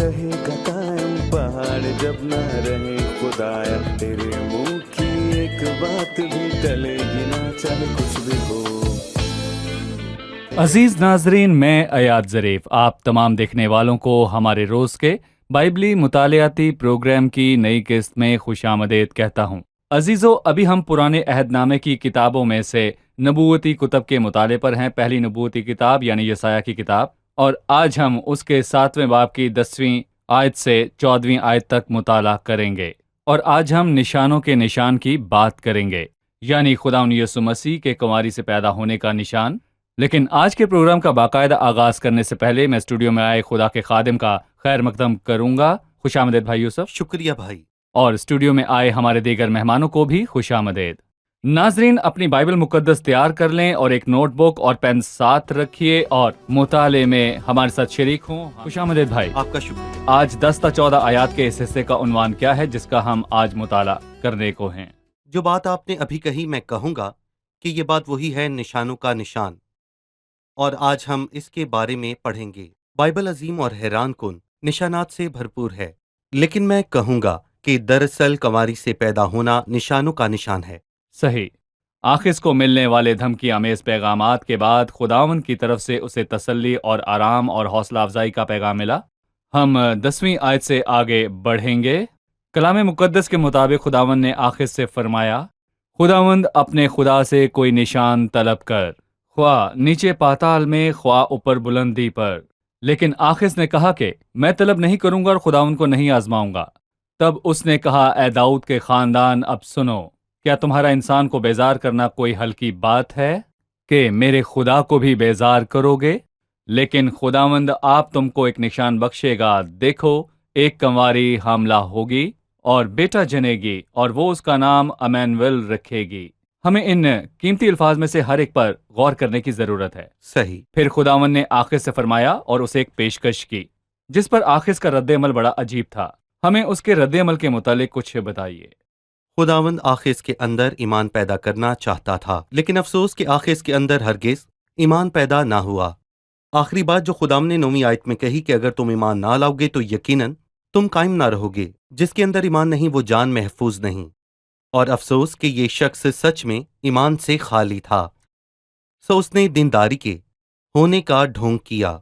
रहेगा कायम पहाड़ जब न रहे खुदाया, तेरे मुंह की एक बात भी टलेगी ना, चाहे कुछ भी हो। अजीज नाजरीन, मैं अयाद ज़रीफ आप तमाम देखने वालों को हमारे रोज़ के बाइबली मुतालियाती प्रोग्राम की नई किस्त में खुशामदीद कहता हूँ। अजीज़ों, अभी हम पुराने अहदनामे की किताबों में से नबूवती कुतब के मुताले पर हैं। पहली नबूवती किताब यानी यसाया की किताब, और आज हम उसके 7वें बाब की 10वीं आयत से 14वीं आयत तक मुताला करेंगे। और आज हम निशानों के निशान की बात करेंगे, यानी खुदावंद यीशु मसीह के कुंवारी से पैदा होने का निशान। लेकिन आज के प्रोग्राम का बाकायदा आगाज करने से पहले मैं स्टूडियो में आए खुदा के खादिम का खैर मकदम करूंगा। खुशामदीद भाई यूसुफ। शुक्रिया भाई। और स्टूडियो में आए हमारे दीगर मेहमानों को भी खुशामदीद। नाजरीन, अपनी बाइबल मुकद्दस तैयार कर लें और एक नोटबुक और पेन साथ रखिए और मुताले में हमारे साथ शरीक हों। खुशामदीद भाई। आपका शुक्रिया। आज 10 ता 14 आयात के इस हिस्से का उन्वान क्या है जिसका हम आज मुताला करने को हैं? जो बात आपने अभी कही, मैं कहूंगा कि ये बात वही है, निशानों का निशान, और आज हम इसके बारे में पढ़ेंगे। बाइबल अजीम और हैरान कुन निशानात से भरपूर है, लेकिन मैं कहूंगा कि दरअसल कंवारी से पैदा होना निशानों का निशान है। सही। आखिस को मिलने वाले धमकी आमेज पैगामात के बाद खुदावंद की तरफ से उसे तसल्ली और आराम और हौसला अफजाई का पैगाम मिला। हम 10वीं आयत से आगे बढ़ेंगे। कलाम मुकद्दस के मुताबिक खुदावंद ने आखिस से फरमाया, खुदावंद अपने खुदा से कोई निशान तलब कर, ख्वाह नीचे पाताल में ख्वाह ऊपर बुलंदी पर। लेकिन आखिस ने कहा कि मैं तलब नहीं करूंगा और खुदावंद को नहीं आजमाऊंगा। तब उसने कहा, ए दाऊद के खानदान, अब सुनो, क्या तुम्हारा इंसान को बेजार करना कोई हल्की बात है कि मेरे खुदा को भी बेजार करोगे? लेकिन खुदावंद आप तुमको एक निशान बख्शेगा। देखो, एक कंवारी हामला होगी और बेटा जनेगी और वो उसका नाम अमैनुएल रखेगी। हमें इन कीमती अल्फाज में से हर एक पर गौर करने की जरूरत है। सही। फिर खुदावंद ने आखिस से फरमाया और उसे एक पेशकश की, जिस पर आखिस का रद्द-ए-अमल बड़ा अजीब था। हमें उसके रद्द-ए-अमल के मुतालिक कुछ बताइए। खुदावंद आखिस के अंदर ईमान पैदा करना चाहता था, लेकिन अफसोस कि आखिस के अंदर हरगिज ईमान पैदा ना हुआ। आखिरी बात जो खुदावंद ने 9वीं आयत में कही कि अगर तुम ईमान ना लाओगे तो यकीनन तुम कायम ना रहोगे। जिसके अंदर ईमान नहीं वो जान महफूज नहीं। और अफसोस कि ये शख्स सच में ईमान से खाली था। सो उसने दीनदारी के होने का ढोंग किया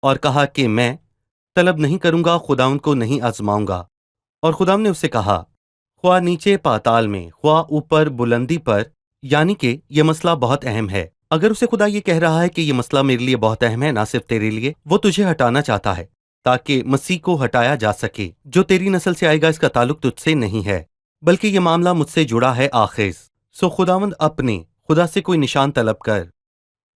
और कहा कि मैं तलब नहीं करूंगा, खुदावंद को नहीं आजमाऊंगा। और खुदावंद ने उससे कहा, ख्वाह नीचे पाताल में ख्वाह ऊपर बुलंदी पर, यानी कि यह मसला बहुत अहम है। अगर उसे खुदा ये कह रहा है कि यह मसला मेरे लिए बहुत अहम है, ना सिर्फ तेरे लिए, वो तुझे हटाना चाहता है ताकि मसीह को हटाया जा सके। जो तेरी नस्ल से आएगा इसका ताल्लुक तुझसे नहीं है, बल्कि ये मामला मुझसे जुड़ा है आखिस। सो खुदावंद अपने खुदा से कोई निशान तलब कर।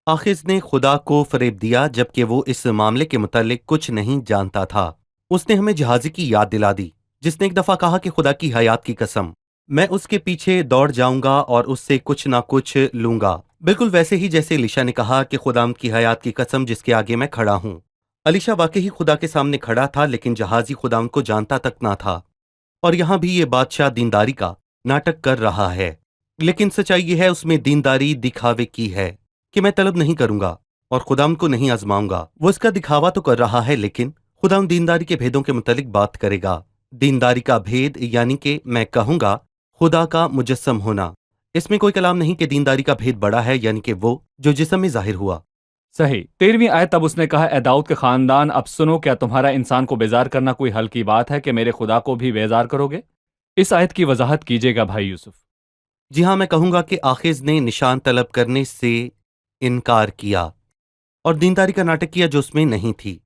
आखिस ने खुदा को फरेब दिया जबकि वो इस मामले के मुतालिक कुछ नहीं जानता था। उसने हमें जहाजी की याद दिला दी जिसने एक दफा कहा कि खुदा की हयात की कसम, मैं उसके पीछे दौड़ जाऊंगा और उससे कुछ ना कुछ लूंगा। बिल्कुल वैसे ही जैसे अलीशा ने कहा कि खुदावंद की हयात की कसम जिसके आगे मैं खड़ा हूं। अलीशा वाकई खुदा के सामने खड़ा था, लेकिन जहाजी खुदावंद को जानता तक ना था। और यहाँ भी ये बादशाह दीनदारी का नाटक कर रहा है, लेकिन सच्चाई ये है उसमें दीनदारी दिखावे की है कि मैं तलब नहीं करूंगा और खुदावंद को नहीं आजमाऊंगा। वो इसका दिखावा तो कर रहा है, लेकिन खुदावंद दीनदारी के भेदों के मुतालिक बात करेगा। दीनदारी का भेद यानी कि मैं कहूंगा खुदा का मुजस्सम होना। इसमें कोई कलाम नहीं कि दीनदारी का भेद बड़ा है, यानी कि वो जो जिस्म में जाहिर हुआ। सही। 13वीं आयत, तब उसने कहा, ए दाऊद के खानदान, अब सुनो, क्या तुम्हारा इंसान को बेजार करना कोई हल्की बात है कि मेरे खुदा को भी बेजार करोगे? इस आयत की वजाहत कीजिएगा भाई यूसुफ। जी हाँ, मैं कहूंगा कि आखिज ने निशान तलब करने से इनकार किया और दीनदारी का नाटक किया जो उसमें नहीं थी।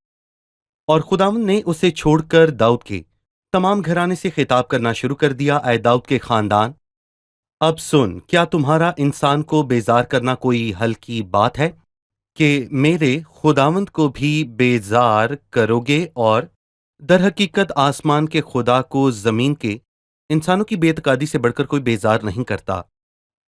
और खुदावंद ने उसे छोड़कर दाऊद के तमाम घराने से खिताब करना शुरू कर दिया, ए दाऊद के खानदान, अब सुन, क्या तुम्हारा इंसान को बेजार करना कोई हल्की बात है कि मेरे खुदावंद को भी बेजार करोगे? और दर हकीकत आसमान के खुदा को जमीन के इंसानों की बेतकादी से बढ़कर कोई बेजार नहीं करता।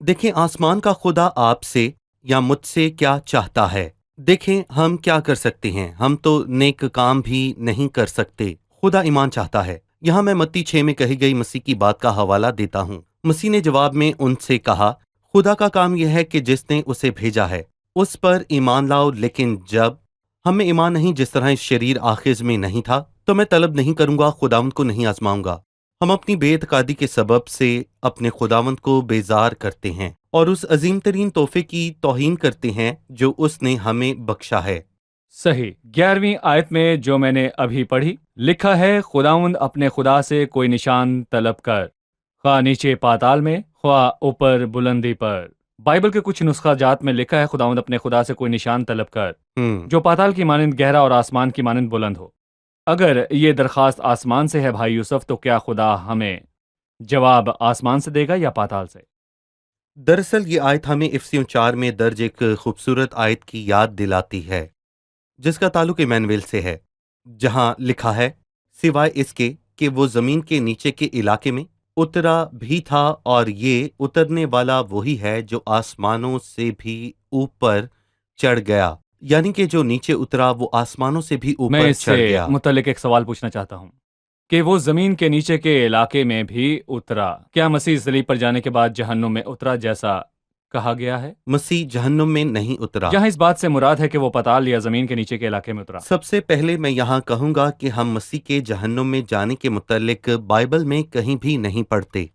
देखें आसमान का खुदा आपसे या मुझसे क्या चाहता है। देखें हम क्या कर सकते हैं, हम तो नेक काम भी नहीं कर सकते। खुदा ईमान चाहता है। यहाँ मैं मत्ती 6 में कही गई मसीह की बात का हवाला देता हूँ। मसीह ने जवाब में उनसे कहा, खुदा का काम यह है कि जिसने उसे भेजा है उस पर ईमान लाओ। लेकिन जब हमें ईमान नहीं, जिस तरह इस शरीर आखिज में नहीं था, تو میں طلب نہیں کروں گا، خداوند کو نہیں آزماؤں گا۔ ہم اپنی بے اعتقادی کے سبب سے اپنے خداوند کو بیزار کرتے ہیں اور اس عظیم ترین تحفے کی توہین کرتے ہیں جو اس نے ہمیں بخشا ہے۔ صحیح۔ 11ویں آیت میں جو میں نے ابھی پڑھی، لکھا ہے خداوند اپنے خدا سے کوئی نشان طلب کر، خواہ نیچے پاتال میں خواہ اوپر بلندی پر۔ بائبل کے کچھ نسخہ جات میں لکھا ہے خداوند اپنے خدا سے کوئی نشان طلب کر جو پاتال کی مانند گہرا اور آسمان کی مانند بلند ہو۔ اگر یہ درخواست آسمان سے ہے بھائی یوسف، تو کیا خدا ہمیں جواب آسمان سے دے گا یا پاتال سے؟ دراصل یہ آیت ہمیں افسیوں 4 میں درج ایک خوبصورت آیت کی یاد دلاتی ہے جس کا تعلق ایمینویل سے ہے، جہاں لکھا ہے سوائے اس کے کہ وہ زمین کے نیچے کے علاقے میں اترا بھی تھا، اور یہ اترنے والا وہی ہے جو آسمانوں سے بھی اوپر چڑھ گیا، یعنی کہ جو نیچے اترا وہ آسمانوں سے بھی میں اوپر اس چڑھ سے گیا۔ متعلق ایک سوال پوچھنا چاہتا ہوں کہ وہ زمین کے نیچے کے علاقے میں بھی اترا، کیا مسیح صلیب پر جانے کے بعد جہنم میں اترا جیسا کہا گیا ہے؟ مسیح جہنم میں نہیں اترا۔ یہاں اس بات سے مراد ہے کہ وہ پتال یا زمین کے نیچے کے علاقے میں اترا۔ سب سے پہلے میں یہاں کہوں گا کہ ہم مسیح کے جہنم میں جانے کے متعلق بائبل میں کہیں بھی نہیں پڑھتے۔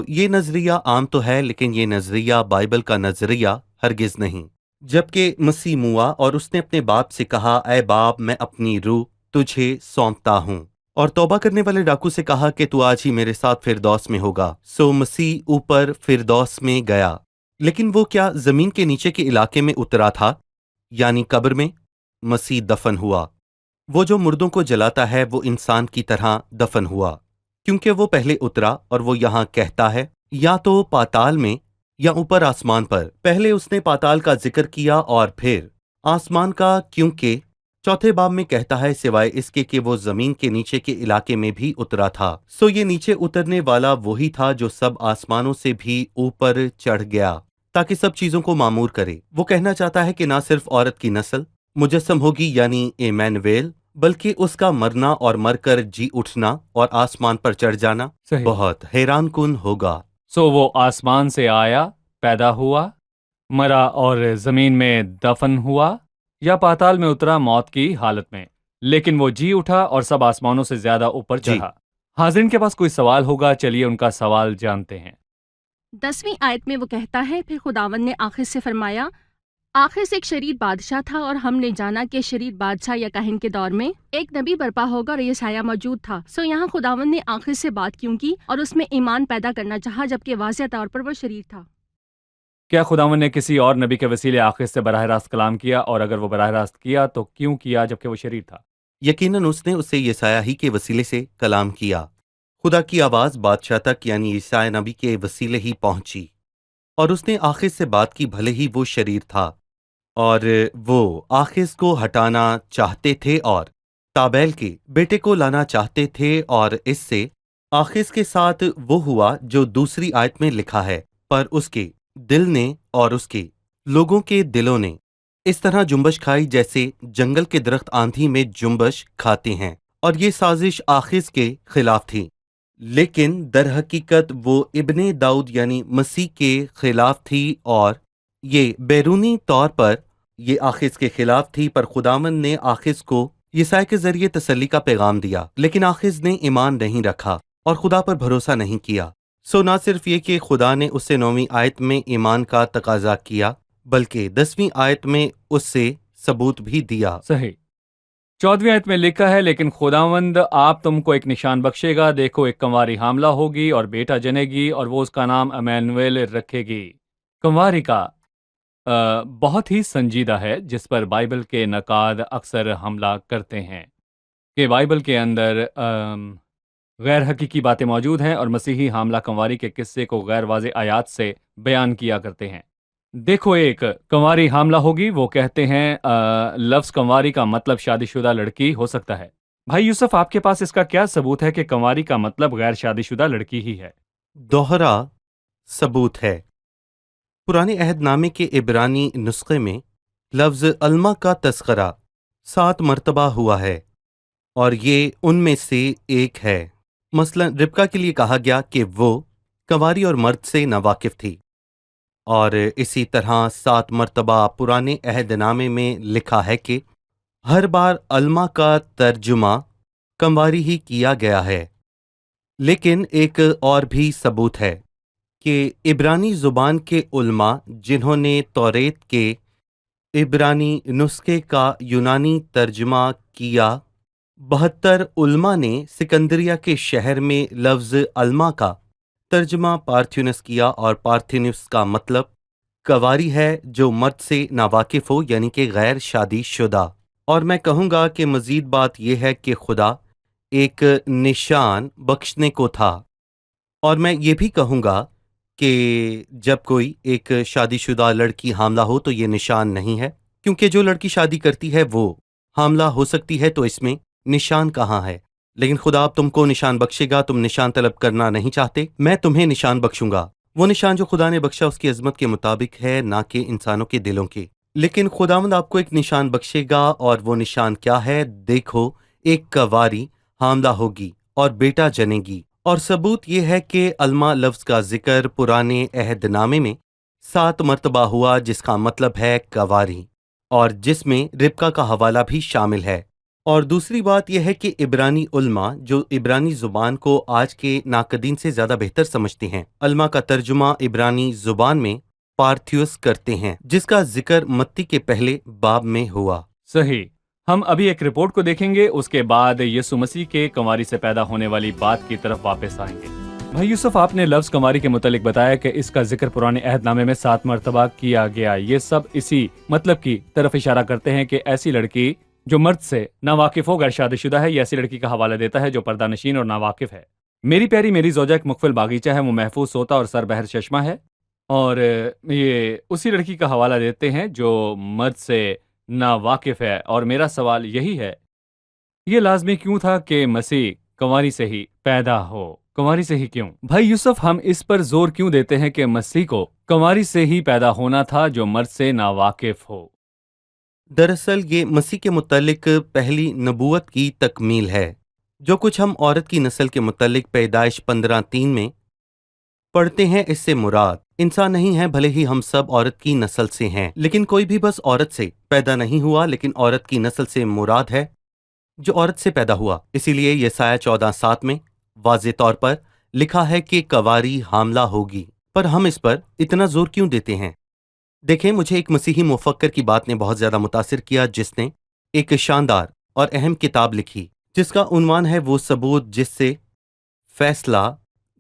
یہ نظریہ عام تو ہے، لیکن یہ نظریہ بائبل کا نظریہ ہرگز نہیں۔ جبکہ مسیح موا اور اس نے اپنے باپ سے کہا، اے باپ میں اپنی روح تجھے سونپتا ہوں، اور توبہ کرنے والے ڈاکو سے کہا کہ تو آج ہی میرے ساتھ فردوس میں ہوگا۔ مسیح اوپر فردوس میں گیا، لیکن وہ کیا زمین کے نیچے کے علاقے میں اترا تھا، یعنی قبر میں؟ مسیح دفن ہوا۔ وہ جو مردوں کو جلاتا ہے وہ انسان کی طرح دفن ہوا، کیونکہ وہ پہلے اترا، اور وہ یہاں کہتا ہے یا تو پاتال میں یا اوپر آسمان پر۔ پہلے اس نے پاتال کا ذکر کیا اور پھر آسمان کا، کیونکہ چوتھے باب میں کہتا ہے سوائے اس کے کہ وہ زمین کے نیچے کے علاقے میں بھی اترا تھا۔ یہ نیچے اترنے والا وہی تھا جو سب آسمانوں سے بھی اوپر چڑھ گیا تاکہ سب چیزوں کو معمور کرے۔ وہ کہنا چاہتا ہے کہ نہ صرف عورت کی نسل مجسم ہوگی یعنی ایمینویل، بلکہ اس کا مرنا اور مر کر جی اٹھنا اور آسمان پر چڑھ جانا صحیح۔ بہت حیران کن ہوگا۔ وہ آسمان سے آیا، پیدا ہوا، مرا اور زمین میں دفن ہوا، یا پاتال میں اترا موت کی حالت میں، لیکن وہ جی اٹھا اور سب آسمانوں سے زیادہ اوپر جی۔ چڑھا۔ حاضرین کے پاس کوئی سوال ہوگا، چلیے ان کا سوال جانتے ہیں۔ 10ویں آیت میں وہ کہتا ہے، پھر خداوند نے آخر سے فرمایا، آخر سے ایک شریر بادشاہ تھا، اور ہم نے جانا کہ شریر بادشاہ یا کاہن کے دور میں ایک نبی برپا ہوگا، اور یہ سایہ موجود تھا۔ یہاں خداوند نے آخر سے بات کیوں کی اور اس میں ایمان پیدا کرنا چاہا، جبکہ واضح طور پر وہ شریر تھا؟ کیا خداوند نے کسی اور نبی کے وسیلے آخر سے براہ راست کلام کیا، اور اگر وہ براہ راست کیا تو کیوں کیا جبکہ وہ شریر تھا؟ یقیناً اس نے اسے یسایہ ہی کے وسیلے سے کلام کیا۔ خدا کی آواز بادشاہ تک یعنی یسایہ نبی کے وسیلے ہی پہنچی، اور اس نے آخر سے بات کی، بھلے ہی وہ شریر تھا، اور وہ آخذ کو ہٹانا چاہتے تھے اور تابیل کے بیٹے کو لانا چاہتے تھے، اور اس سے آخذ کے ساتھ وہ ہوا جو دوسری آیت میں لکھا ہے، پر اس کے دل نے اور اس کے لوگوں کے دلوں نے اس طرح جنبش کھائی جیسے جنگل کے درخت آندھی میں جنبش کھاتے ہیں، اور یہ سازش آخذ کے خلاف تھی، لیکن در حقیقت وہ ابن داؤد یعنی مسیح کے خلاف تھی، اور یہ بیرونی طور پر یہ آخذ کے خلاف تھی، پر خداوند نے آخذ کو یسایہ کے ذریعے تسلی کا پیغام دیا، لیکن آخذ نے ایمان نہیں رکھا اور خدا پر بھروسہ نہیں کیا۔ نہ صرف یہ کہ خدا نے اس سے 9ویں آیت میں ایمان کا تقاضا کیا، بلکہ 10ویں آیت میں اس سے ثبوت بھی دیا۔ صحیح۔ 14ویں آیت میں لکھا ہے، لیکن خداوند آپ تم کو ایک نشان بخشے گا، دیکھو ایک کنواری حاملہ ہوگی اور بیٹا جنے گی، اور وہ اس کا نام ایمینویل رکھے گی۔ کنواری کا بہت ہی سنجیدہ ہے، جس پر بائبل کے نقاد اکثر حملہ کرتے ہیں کہ بائبل کے اندر غیر حقیقی باتیں موجود ہیں، اور مسیحی حاملہ کنواری کے قصے کو غیر واضح آیات سے بیان کیا کرتے ہیں۔ دیکھو ایک کنواری حاملہ ہوگی، وہ کہتے ہیں لفظ کنواری کا مطلب شادی شدہ لڑکی ہو سکتا ہے۔ بھائی یوسف، آپ کے پاس اس کا کیا ثبوت ہے کہ کنواری کا مطلب غیر شادی شدہ لڑکی ہی ہے؟ دوہرا ثبوت ہے۔ پرانے عہد نامے کے عبرانی نسخے میں لفظ الما کا تذکرہ 7 مرتبہ ہوا ہے، اور یہ ان میں سے ایک ہے۔ مثلا ربکا کے لیے کہا گیا کہ وہ کنواری اور مرد سے ناواقف تھی، اور اسی طرح 7 مرتبہ پرانے عہد نامے میں لکھا ہے کہ ہر بار الما کا ترجمہ कमवारी ही किया गया है। लेकिन एक और भी सबूत है कि इब्रानी ज़ुबान के उलमा जिन्होंने तौरेत के इब्रानी नुस्खे का यूनानी तर्जमा किया, 72 उलमा ने सिकंदरिया के शहर में लफ्ज़ अल्मा का तर्जमा पार्थिनुस किया, और पार्थिनुस का मतलब कवारी है जो मर्द से नावाकिफ हो, यानी कि गैर शादी शुदा। और मैं कहूँगा कि मज़ीद बात यह है कि खुदा एक निशान बख्शने को था। और मैं ये भी कहूँगा कि जब कोई एक शादीशुदा लड़की हामला हो तो ये निशान नहीं है, क्योंकि जो लड़की शादी करती है वो हामला हो सकती है, तो इसमें निशान कहाँ है। लेकिन खुदा अब तुमको निशान बख्शेगा, तुम निशान तलब करना नहीं चाहते, मैं तुम्हें निशान बख्शूंगा। वो निशान जो खुदा ने बख्शा उसकी अजमत के मुताबिक है, ना कि इंसानों के दिलों के। लेकिन खुदावंद आपको एक निशान बख्शेगा, और वो निशान क्या है? देखो, एक कवारी हामला होगी और बेटा जनेगी। और सबूत ये है कि अल्मा लफ्ज़ का जिक्र पुराने अहदनामे में 7 मरतबा हुआ, जिसका मतलब है कवारी, और जिसमें रिबका का हवाला भी शामिल है। और दूसरी बात यह है कि इब्रानी उल्मा जो इब्रानी ज़ुबान को आज के नाकदीन से ज़्यादा बेहतर समझते हैं, अल्मा का तर्जुमा इब्रानी ज़ुबान में पार्थियुस करते हैं, जिसका जिक्र मत्ती के पहले बाब में हुआ। सही। हम अभी एक रिपोर्ट को देखेंगे, उसके बाद यीशु मसीह के कंवारी से पैदा होने वाली बात की तरफ वापस आएंगे। भाई यूसुफ, आपने लफ्ज़ कंवारी के मुतालिक बताया कि इसका जिक्र पुराने अहदनामे में 7 मरतबा किया गया। ये सब इसी मतलब की तरफ इशारा करते हैं कि ऐसी लड़की जो मर्द से नावाकिफ हो, गैर शादीशुदा है, ये ऐसी लड़की का हवाला देता है जो पर्दानशीन और नावाकिफ है। मेरी प्यारी मेरी ज़ौजा एक मुकफिल बागीचा है, वो महफूज सोता और सरबहर चश्मा है, और ये उसी लड़की का हवाला देते हैं जो मर्द से नावाकिफ है। और मेरा सवाल यही है, ये लाजमी क्यों था कि मसीह कंवारी से ही पैदा हो? कंवारी से ही क्यों? भाई यूसुफ, हम इस पर जोर क्यों देते हैं कि मसीह को कंवारी से ही पैदा होना था जो मर्द से नावाकिफ हो? दरअसल ये मसीह के मुतालिक पहली नबूवत की तकमील है। जो कुछ हम औरत की नस्ल के मुतालिक पैदाइश 15:3 में पढ़ते हैं, इससे मुराद इंसान नहीं है, भले ही हम सब औरत की नस्ल से हैं, लेकिन कोई भी बस औरत से पैदा नहीं हुआ, लेकिन औरत की नस्ल से मुराद है जो औरत से पैदा हुआ। इसीलिए यसाया 14:7 में वाज़े तौर पर लिखा है कि कवारी हामला होगी। पर हम इस पर इतना जोर क्यों देते हैं? देखें, मुझे एक मसीही मुफक्कर की बात ने बहुत ज्यादा मुतासिर किया, जिसने एक शानदार और अहम किताब लिखी जिसका उन्वान है वो सबूत जिससे फैसला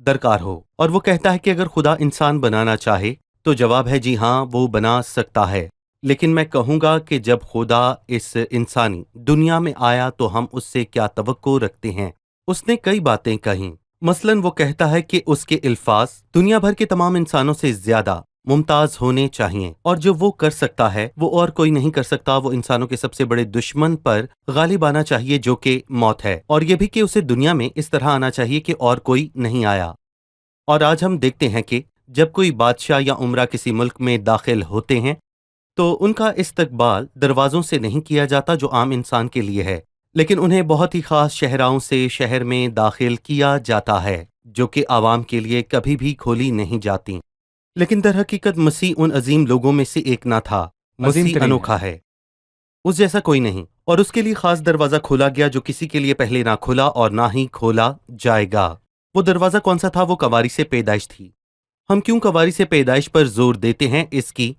दरकार हो। और वो कहता है कि अगर खुदा इंसान बनाना चाहे तो जवाब है जी हाँ, वो बना सकता है। लेकिन मैं कहूँगा कि जब खुदा इस इंसानी दुनिया में आया तो हम उससे क्या तवक्को रखते हैं? उसने कई बातें कहीं। मसलन वो कहता है कि उसके अल्फाज दुनिया भर के तमाम इंसानों से ज्यादा मुमताज होने चाहिए, और जो वो कर सकता है वो और कोई नहीं कर सकता। वो इंसानों के सबसे बड़े दुश्मन पर गालिब आना चाहिए जो कि मौत है, और ये भी कि उसे दुनिया में इस तरह आना चाहिए कि और कोई नहीं आया। और आज हम देखते हैं कि जब कोई बादशाह या उमरा किसी मुल्क में दाखिल होते हैं तो उनका इस्तकबाल दरवाज़ों से नहीं किया जाता जो आम इंसान के लिए है, लेकिन उन्हें बहुत ही ख़ास शहराओं से शहर में दाखिल किया जाता है जो कि आवाम के लिए कभी भी खोली नहीं जाती। लेकिन दर हकीकत मसीह उन अजीम लोगों में से एक ना था। मसीह अनोखा है, उस जैसा कोई नहीं, और उसके लिए खास दरवाज़ा खोला गया जो किसी के लिए पहले ना खुला और ना ही खोला जाएगा। वो दरवाज़ा कौन सा था? वो कवारी से पैदाइश थी। हम क्यों कवारी से पैदाइश पर जोर देते हैं? इसकी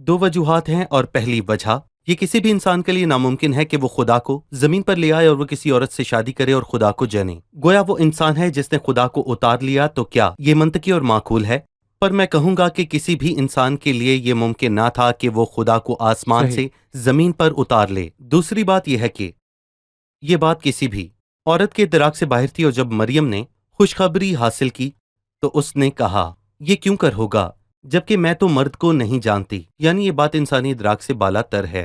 2 वजूहात हैं। और पहली वजह, ये किसी भी इंसान के लिए नामुमकिन है कि वो खुदा को जमीन पर ले आए और वो किसी औरत से शादी करे और खुदा को जने। गोया वो इंसान है जिसने खुदा को उतार लिया। तो क्या ये मंतकी और माकूल है? पर मैं कहूंगा कि किसी भी इंसान के लिए ये मुमकिन ना था कि वो खुदा को आसमान से जमीन पर उतार ले। दूसरी बात यह है कि ये बात किसी भी औरत के इदराक से बाहर थी, और जब मरियम ने खुशखबरी हासिल की तो उसने कहा ये क्यों कर होगा जबकि मैं तो मर्द को नहीं जानती। यानी ये बात इंसानी इदराक से बाला तर है।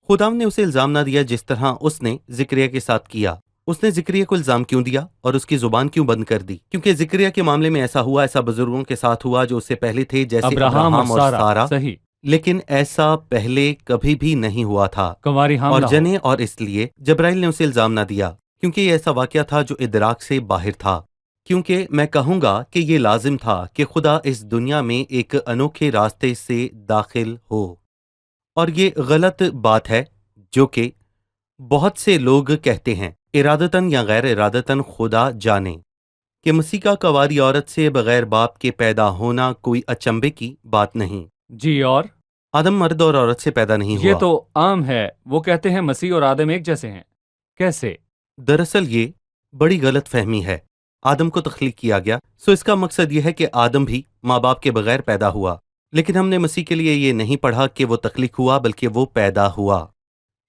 खुदाम ने उसे इल्जाम ना दिया जिस तरह उसने जिक्रिया के साथ किया। उसने जिक्रिया को इल्जाम क्यों दिया और उसकी जुबान क्यों बंद कर दी? क्योंकि जिक्रिया के मामले में ऐसा हुआ, ऐसा बुजुर्गों के साथ हुआ जो उससे पहले थे, जैसे अब्राहम और सारा। सही। लेकिन ऐसा पहले कभी भी नहीं हुआ था और जने, और इसलिए जब्राइल ने उसे इल्जाम ना दिया क्योंकि ये ऐसा वाकया था जो इदराक से बाहर था। क्योंकि मैं कहूँगा कि ये लाजिम था कि खुदा इस दुनिया में एक अनोखे रास्ते से दाखिल हो, और ये गलत बात है जो कि बहुत से लोग कहते हैं। इरादतन या गैर इरादतन खुदा जाने कि मसीह का कंवारी औरत से बगैर बाप के पैदा होना कोई अचंभे की बात नहीं। जी, और आदम मर्द और औरत से पैदा नहीं ये हुआ। तो आम है। वो कहते हैं मसीह और आदम एक जैसे हैं। कैसे? दरअसल ये बड़ी गलत फहमी है। आदम को तख्लीक किया गया, सो इसका मकसद ये है कि आदम भी माँ बाप के बगैर पैदा हुआ। लेकिन हमने मसीह के लिए ये नहीं पढ़ा कि वो तख्लीक हुआ, बल्कि वो पैदा हुआ।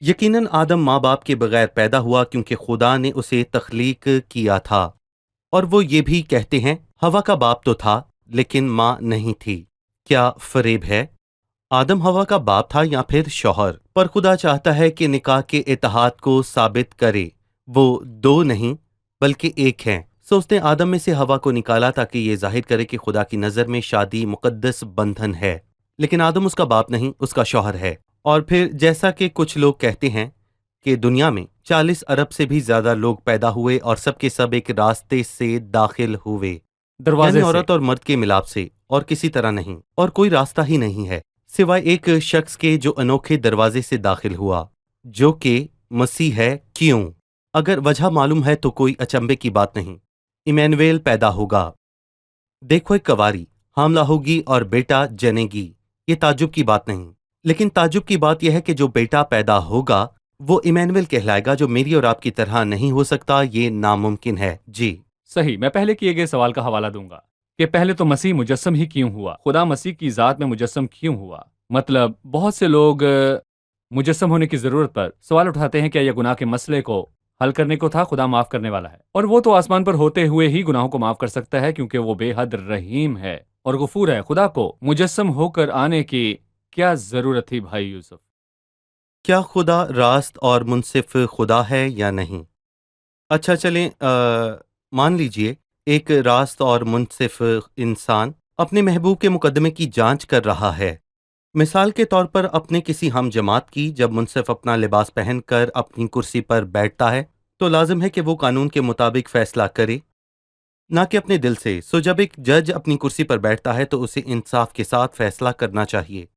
यकीनन आदम माँ बाप के बगैर पैदा हुआ क्योंकि खुदा ने उसे तख्लीक किया था। और वो ये भी कहते हैं हवा का बाप तो था लेकिन माँ नहीं थी। क्या फरेब है? आदम हवा का बाप था या फिर शौहर? पर खुदा चाहता है कि निकाह के इत्तेहाद को साबित करे वो दो नहीं बल्कि एक हैं। सो उसने आदम में से हवा को निकाला ताकि ये जाहिर करे कि खुदा की नज़र में शादी मुकद्दस बंधन है। लेकिन आदम उसका बाप नहीं, उसका शौहर है। और फिर जैसा कि कुछ लोग कहते हैं कि दुनिया में 40 अरब से भी ज्यादा लोग पैदा हुए और सबके सब एक रास्ते से दाखिल हुए, दरवाजे यानी से। औरत और मर्द के मिलाप से, और किसी तरह नहीं। और कोई रास्ता ही नहीं है सिवाय एक शख्स के जो अनोखे दरवाजे से दाखिल हुआ, जो कि मसीह है। क्यों? अगर वजह मालूम है तो कोई अचंभे की बात नहीं। इमैनुएल पैदा होगा। देखो, एक कंवारी हामला होगी और बेटा जनेगी। ये ताज्जुब की बात नहीं, लेकिन ताज्जुब की बात यह है कि जो बेटा पैदा होगा वो इमैनुएल कहलाएगा, जो मेरी और आपकी तरह नहीं हो सकता। ये नामुमकिन है। जी सही। मैं पहले किए गए सवाल का हवाला दूंगा कि पहले तो मसीह मुजस्सम ही क्यों हुआ? खुदा मसीह की जात में मुजस्सम क्यों हुआ? मतलब बहुत से लोग मुजस्सम होने की जरूरत पर सवाल उठाते हैं, क्या यह गुनाह के मसले को हल करने को था? खुदा माफ करने वाला है और वो तो आसमान पर होते हुए ही गुनाहों को माफ कर सकता है, क्योंकि वो बेहद रहीम है और गफूर है। खुदा को मुजस्सम होकर आने की क्या जरूरत थी भाई यूसुफ? क्या खुदा रास्त और मुनसिफ खुदा है या नहीं? अच्छा चलें, मान लीजिए एक रास्त और मुनसिफ इंसान अपने महबूब के मुकदमे की जांच कर रहा है। मिसाल के तौर पर अपने किसी हम जमात की। जब मुनसिफ अपना लिबास पहनकर अपनी कुर्सी पर बैठता है तो लाजिम है कि वो कानून के मुताबिक फैसला करे, ना कि अपने दिल से। सो जब एक जज अपनी कुर्सी पर बैठता है तो उसे इंसाफ के साथ फैसला करना चाहिए।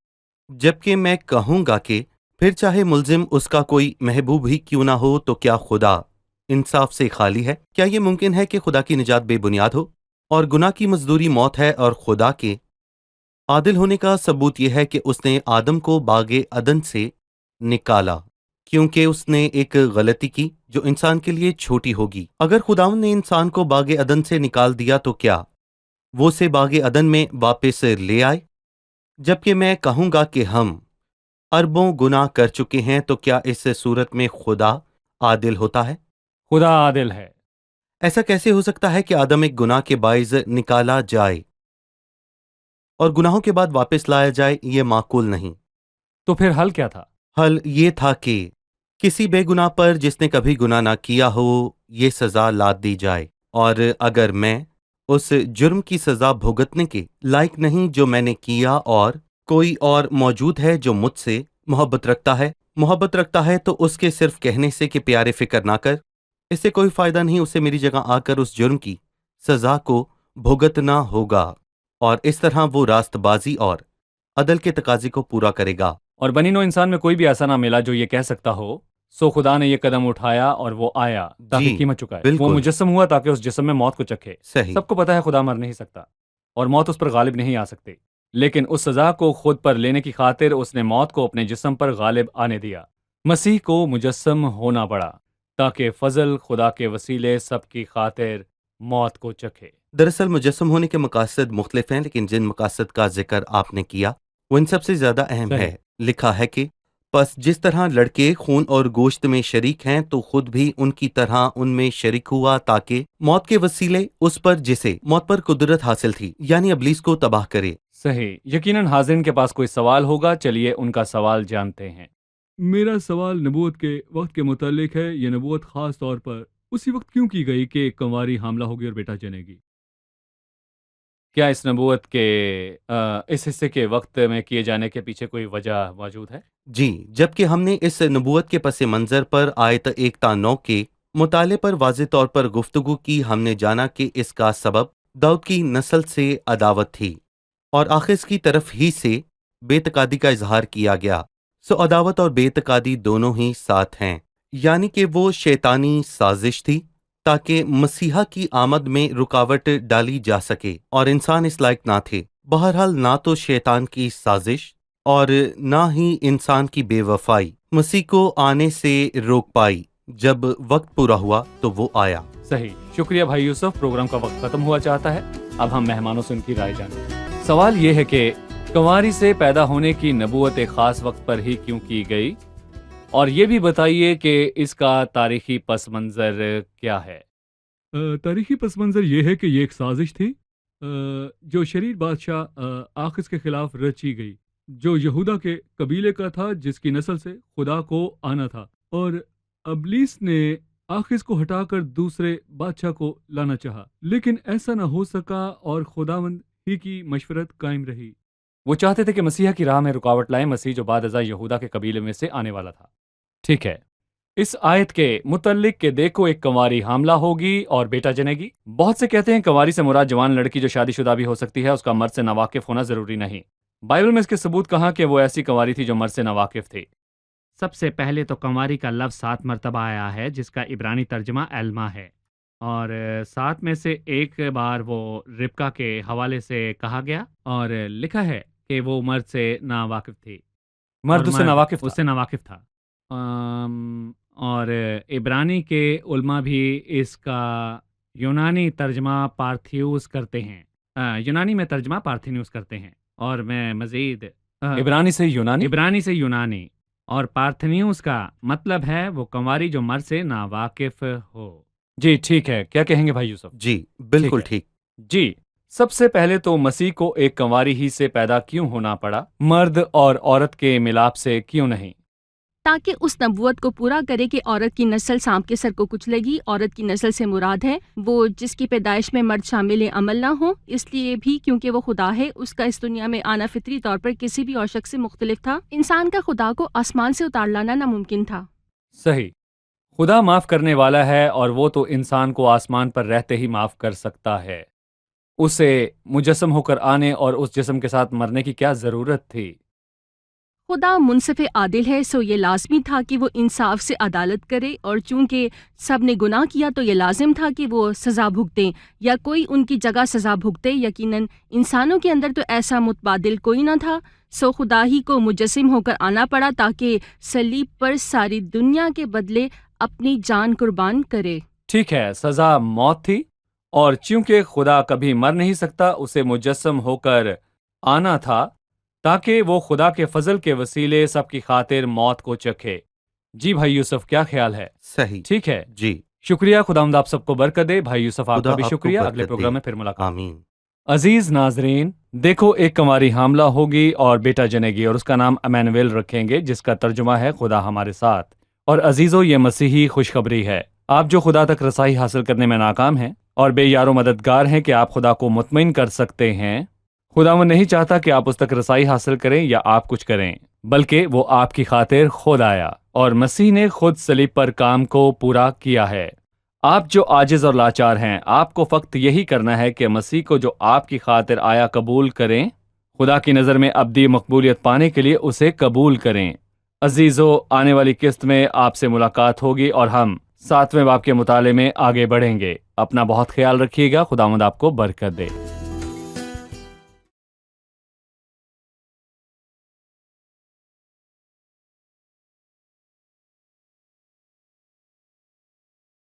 जबकि मैं कहूँगा कि फिर चाहे मुल्जिम उसका कोई महबूब ही क्यों ना हो, तो क्या खुदा इंसाफ से खाली है? क्या ये मुमकिन है कि खुदा की निजात बेबुनियाद हो? और गुनाह की मजदूरी मौत है, और खुदा के आदिल होने का सबूत यह है कि उसने आदम को बागे अदन से निकाला क्योंकि उसने एक गलती की जो इंसान के लिए छोटी होगी। अगर खुदावंद ने इंसान को बागे अदन से निकाल दिया तो क्या वो उसे बागे अदन में वापस ले आए? जबकि मैं कहूँगा कि हम अरबों गुनाह कर चुके हैं, तो क्या इस सूरत में खुदा आदिल होता है? खुदा आदिल है। ऐसा कैसे हो सकता है कि आदम एक गुनाह के बाइज़ निकाला जाए और गुनाहों के बाद वापस लाया जाए? ये माकूल नहीं। तो फिर हल क्या था? हल ये था कि किसी बेगुनाह पर जिसने कभी गुनाह ना किया हो ये सजा लाद दी जाए। और अगर मैं उस जुर्म की सजा भुगतने के लायक नहीं जो मैंने किया, और कोई और मौजूद है जो मुझसे मोहब्बत रखता है तो उसके सिर्फ कहने से कि प्यारे फिक्र ना कर, इससे कोई फायदा नहीं। उसे मेरी जगह आकर उस जुर्म की सजा को भुगतना होगा, और इस तरह वो रास्तबाजी और अदल के तकाजे को पूरा करेगा। और बनी नो इंसान में कोई भी ऐसा ना मिला जो ये कह सकता हो, सो खुदा ने ये कदम उठाया और वो आया ताकि जी, कीमत चुकाए। वो बिल्कुल। मुजस्सम हुआ ताकि उस जिस्म में मौत को चखे। सही। सबको पता है खुदा मर नहीं सकता और मौत उस पर गालिब नहीं आ सकती, लेकिन उस सजा को खुद पर लेने की खातिर उसने मौत को अपने जिस्म पर गालिब आने दिया। मसीह को मुजस्सम होना पड़ा ताकि फजल खुदा के वसीले सबकी खातिर मौत को चखे। दरअसल मुजस्सम होने के मकासद मुख्तलिफ हैं, लेकिन जिन मकासद का जिक्र आपने किया वो इन सबसे ज्यादा अहम सही। है। लिखा है कि बस जिस तरह लड़के खून और गोश्त में शरीक हैं तो खुद भी उनकी तरह उनमें शरीक हुआ, ताकि मौत के वसीले उस पर जिसे मौत पर कुदरत हासिल थी यानी इब्लीस को तबाह करे। सही। यकीनन हाज़िरीन के पास कोई सवाल होगा, चलिए उनका सवाल जानते हैं। मेरा सवाल नबूवत के वक्त के मुतालिक है। ये नबूवत खास तौर पर उसी वक्त क्यों की गई कि एक कंवारी हामला होगी और बेटा जनेगी? क्या इस नबूवत के इस हिस्से के वक्त में किए जाने के पीछे कोई वजह मौजूद है? जी, जबकि हमने इस नबूवत के पस मंज़र पर आयत 1-9 के मुताले पर वाज़ेह तौर पर गुफ्तगू की, हमने जाना कि इसका सबब दाऊद की नस्ल से अदावत थी और आखिर की तरफ ही से बेतकादी का इजहार किया गया। सो अदावत और बेतकादी दोनों ही साथ हैं। یعنی کہ وہ شیطانی سازش تھی تاکہ مسیحا کی آمد میں رکاوٹ ڈالی جا سکے، اور انسان اس لائق نہ تھے۔ بہرحال نہ تو شیطان کی سازش اور نہ ہی انسان کی بے وفائی مسیح کو آنے سے روک پائی۔ جب وقت پورا ہوا تو وہ آیا۔ صحیح، شکریہ بھائی یوسف۔ پروگرام کا وقت ختم ہوا چاہتا ہے، اب ہم مہمانوں سے ان کی رائے جانیں۔ سوال یہ ہے کہ کنواری سے پیدا ہونے کی نبوت ایک خاص وقت پر ہی کیوں کی گئی، اور یہ بھی بتائیے کہ اس کا تاریخی پس منظر کیا ہے۔ تاریخی پس منظر یہ ہے کہ یہ ایک سازش تھی جو شریر بادشاہ آخذ کے خلاف رچی گئی، جو یہودا کے قبیلے کا تھا، جس کی نسل سے خدا کو آنا تھا، اور ابلیس نے آخذ کو ہٹا کر دوسرے بادشاہ کو لانا چاہا، لیکن ایسا نہ ہو سکا اور خداوند ہی کی مشورت قائم رہی۔ وہ چاہتے تھے کہ مسیح کی راہ میں رکاوٹ لائیں، مسیح جو بعد ازاں یہودا کے قبیلے میں سے آنے والا تھا۔ ٹھیک ہے، اس آیت کے متعلق کہ دیکھو ایک کنواری حاملہ ہوگی اور بیٹا جنے گی، بہت سے کہتے ہیں کنواری سے مراد جوان لڑکی جو شادی شدہ بھی ہو سکتی ہے، اس کا مرد سے ناواقف ہونا ضروری نہیں۔ بائبل میں اس کے ثبوت کہاں کہ وہ ایسی کنواری تھی جو مرد سے ناواقف تھی۔ سب سے پہلے تو کنواری کا لفظ 7 مرتبہ آیا ہے، جس کا عبرانی ترجمہ ایلما ہے، اور 7 میں سے ایک بار وہ ربکا کے حوالے سے کہا گیا اور لکھا ہے کہ وہ مرد سے ناواقف تھی، مرد اس سے ناواقف اس سے ناواقف تھا۔ اور عبرانی کے علماء بھی اس کا یونانی ترجمہ پارتھیوس کرتے ہیں، یونانی میں ترجمہ پارتھینیوس کرتے ہیں، اور میں مزید عبرانی سے یونانی، عبرانی سے یونانی، اور پارتھینیوس کا مطلب ہے وہ کنواری جو مرد سے ناواقف ہو۔ جی ٹھیک ہے، کیا کہیں گے بھائی یوسف؟ جی بالکل ٹھیک۔ جی، سب سے پہلے تو مسیح کو ایک کنواری ہی سے پیدا کیوں ہونا پڑا، مرد اور عورت کے ملاپ سے کیوں نہیں؟ تاکہ اس نبوت کو پورا کرے کہ عورت کی نسل سانپ کے سر کو کچلے گی۔ عورت کی نسل سے مراد ہے وہ جس کی پیدائش میں مرد شامل عمل نہ ہو، اس لیے بھی کیونکہ وہ خدا ہے، اس کا اس دنیا میں آنا فطری طور پر کسی بھی اور شخص سے مختلف تھا۔ انسان کا خدا کو آسمان سے اتار لانا ناممکن تھا۔ صحیح، خدا معاف کرنے والا ہے، اور وہ تو انسان کو آسمان پر رہتے ہی معاف کر سکتا ہے۔ اسے مجسم ہو کر آنے اور اس جسم کے ساتھ مرنے کی کیا ضرورت تھی؟ خدا منصف عادل ہے، سو یہ لازمی تھا کہ وہ انصاف سے عدالت کرے، اور چونکہ سب نے گناہ کیا تو یہ لازم تھا کہ وہ سزا بھگتیں یا کوئی ان کی جگہ سزا بھگتے۔ یقیناً انسانوں کے اندر تو ایسا متبادل کوئی نہ تھا، سو خدا ہی کو مجسم ہو کر آنا پڑا تاکہ صلیب پر ساری دنیا کے بدلے اپنی جان قربان کرے۔ ٹھیک ہے، سزا موت تھی، اور چونکہ خدا کبھی مر نہیں سکتا، اسے مجسم ہو کر آنا تھا تاکہ وہ خدا کے فضل کے وسیلے سب کی خاطر موت کو چکھے۔ جی بھائی یوسف، کیا خیال ہے؟ صحیح، ٹھیک ہے، جی شکریہ، خداوند آپ سب کو برکت دے۔ بھائی یوسف آپ خدا کا بھی آپ کو شکریہ، برکت اگلے دے۔ پروگرام میں پھر ملاقات۔ آمین۔ عزیز ناظرین، دیکھو ایک کنواری حاملہ ہوگی اور بیٹا جنے گی، اور اس کا نام امانویل رکھیں گے، جس کا ترجمہ ہے خدا ہمارے ساتھ۔ اور عزیزو، یہ مسیحی خوشخبری ہے۔ آپ جو خدا تک رسائی حاصل کرنے میں ناکام ہیں اور بے یار و مددگار ہیں کہ آپ خدا کو مطمئن کر سکتے ہیں، خداوند نہیں چاہتا کہ آپ اس تک رسائی حاصل کریں یا آپ کچھ کریں، بلکہ وہ آپ کی خاطر خود آیا، اور مسیح نے خود صلیب پر کام کو پورا کیا ہے۔ آپ جو عاجز اور لاچار ہیں، آپ کو فقط یہی کرنا ہے کہ مسیح کو جو آپ کی خاطر آیا قبول کریں، خدا کی نظر میں ابدی مقبولیت پانے کے لیے اسے قبول کریں۔ عزیزو، آنے والی قسط میں آپ سے ملاقات ہوگی اور ہم 7ویں باب کے مطالعے میں آگے بڑھیں گے۔ اپنا بہت خیال رکھیے گا، خداوند آپ کو برکت دے۔